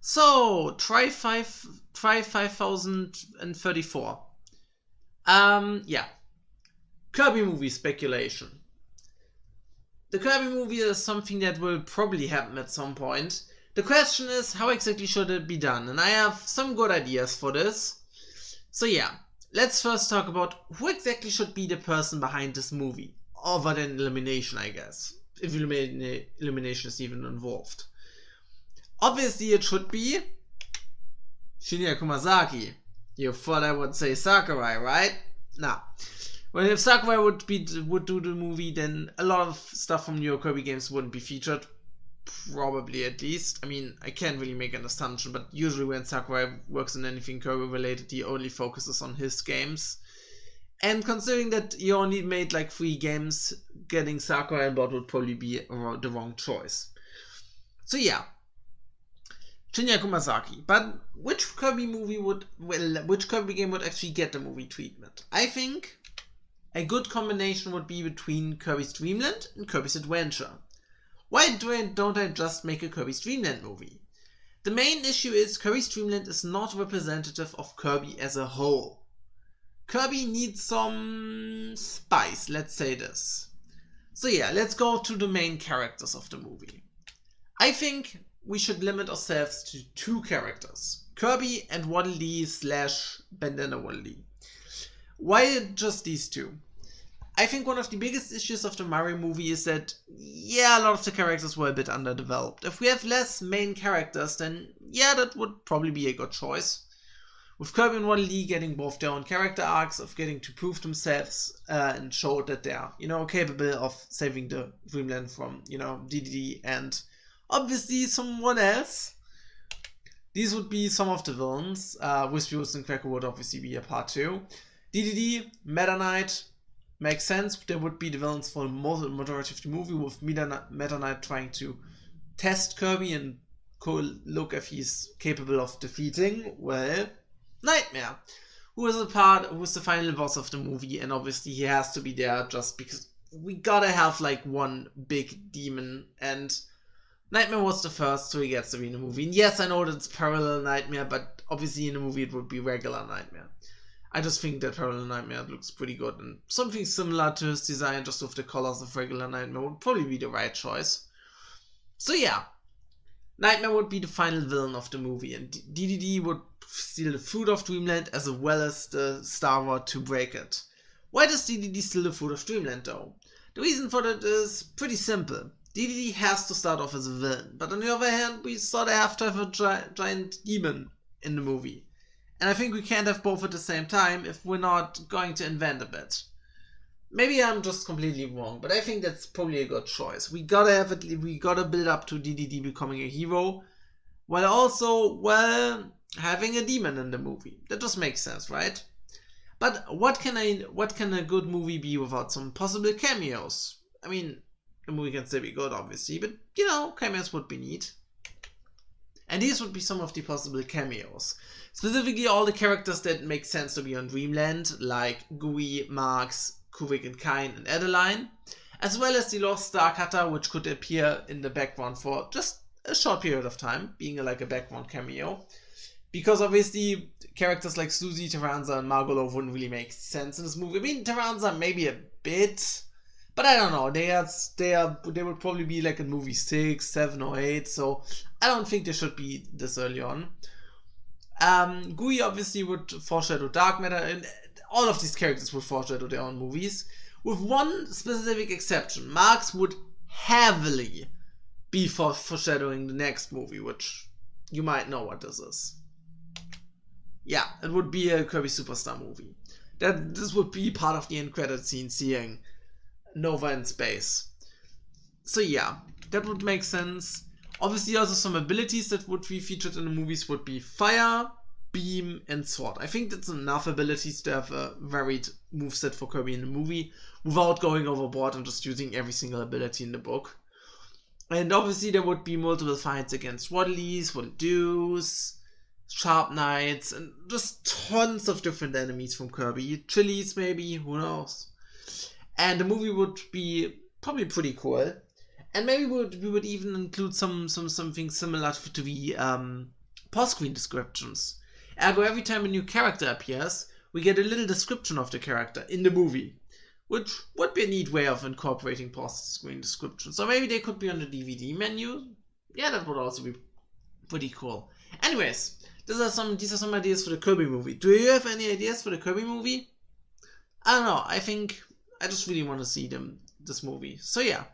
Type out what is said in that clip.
So try 5034. Yeah. Kirby movie speculation. The Kirby movie is something that will probably happen at some point. The question is, how exactly should it be done? And I have some good ideas for this. So yeah, let's first talk about who exactly should be the person behind this movie. Other than Illumination, I guess. If Illumination is even involved. Obviously, it should be Shinya Kumasaki. You thought I would say Sakurai, right? Nah. Well, if Sakurai would do the movie, then a lot of stuff from Neo Kirby games wouldn't be featured. Probably, at least. I mean, I can't really make an assumption, but usually when Sakurai works on anything Kirby related, he only focuses on his games. And considering that he only made like 3 games, getting Sakurai on board would probably be the wrong choice. So yeah, Shinya Kumasaki. But which Kirby game would actually get the movie treatment? I think a good combination would be between Kirby's Dream Land and Kirby's Adventure. Why don't I just make a Kirby's Dream Land movie? The main issue is Kirby's Dream Land is not representative of Kirby as a whole. Kirby needs some spice, let's say this. So yeah, let's go to the main characters of the movie. I think we should limit ourselves to 2 characters. Kirby and Waddle Dee / Bandana Waddle Dee. Why just these 2? I think one of the biggest issues of the Mario movie is that, yeah, a lot of the characters were a bit underdeveloped. If we have less main characters, then yeah, that would probably be a good choice. With Kirby and Waddle Dee getting both their own character arcs, of getting to prove themselves and show that they're, capable of saving the Dreamland from, DDD and obviously someone else. These would be some of the villains. Wispy and Cracker would obviously be a part 2. DDD, Meta Knight, makes sense. They would be the villains for the majority of the movie, with Meta Knight trying to test Kirby and look if he's capable of defeating, well, Nightmare, who is the final boss of the movie, and obviously he has to be there just because we gotta have like one big demon, and Nightmare was the first, so he gets to be in the movie. And yes, I know that it's Parallel Nightmare, but obviously in the movie it would be regular Nightmare. I just think that Parallel Nightmare looks pretty good, and something similar to his design, just with the colors of regular Nightmare, would probably be the right choice. So yeah, Nightmare would be the final villain of the movie, and DDD would steal the fruit of Dreamland as well as the Star Rod to break it. Why does DDD steal the fruit of Dreamland though? The reason for that is pretty simple. DDD has to start off as a villain, but on the other hand, we sort of have to have a giant demon in the movie. And I think we can't have both at the same time if we're not going to invent a bit. Maybe I'm just completely wrong, but I think that's probably a good choice. We gotta build up to DDD becoming a hero, while also, having a demon in the movie. That just makes sense, right? But what can a good movie be without some possible cameos? I mean, the movie can still be good, obviously, but cameos would be neat. And these would be some of the possible cameos. Specifically, all the characters that make sense to be on Dreamland, like Gooey, Marx, Kuvik and Kain, and Adeline, as well as the Lost Star Cutter, which could appear in the background for just a short period of time, being like a background cameo. Because obviously, characters like Suzy, Taranza, and Margolo wouldn't really make sense in this movie. I mean, Taranza maybe a bit, but I don't know. They would probably be like in movie 6, 7, or 8, so I don't think they should be this early on. Gooey obviously would foreshadow Dark Matter, and all of these characters would foreshadow their own movies, with one specific exception. Marx would heavily be foreshadowing the next movie, which you might know what this is. Yeah, it would be a Kirby Superstar movie. This would be part of the end credit scene, seeing Nova in space. So yeah, that would make sense. Obviously, also some abilities that would be featured in the movies would be Fire, Beam, and Sword. I think that's enough abilities to have a varied moveset for Kirby in the movie, without going overboard and just using every single ability in the book. And obviously there would be multiple fights against Waddleys, Waddle-Doos, Sharp Knights, and just tons of different enemies from Kirby. Chilies maybe, who knows. And the movie would be probably pretty cool. And maybe we would even include something similar to the post-screen descriptions. Ergo, every time a new character appears, we get a little description of the character in the movie, which would be a neat way of incorporating post-screen descriptions. So maybe they could be on the DVD menu. Yeah, that would also be pretty cool. Anyways, these are some ideas for the Kirby movie. Do you have any ideas for the Kirby movie? I don't know. I think I just really want to see this movie. So yeah,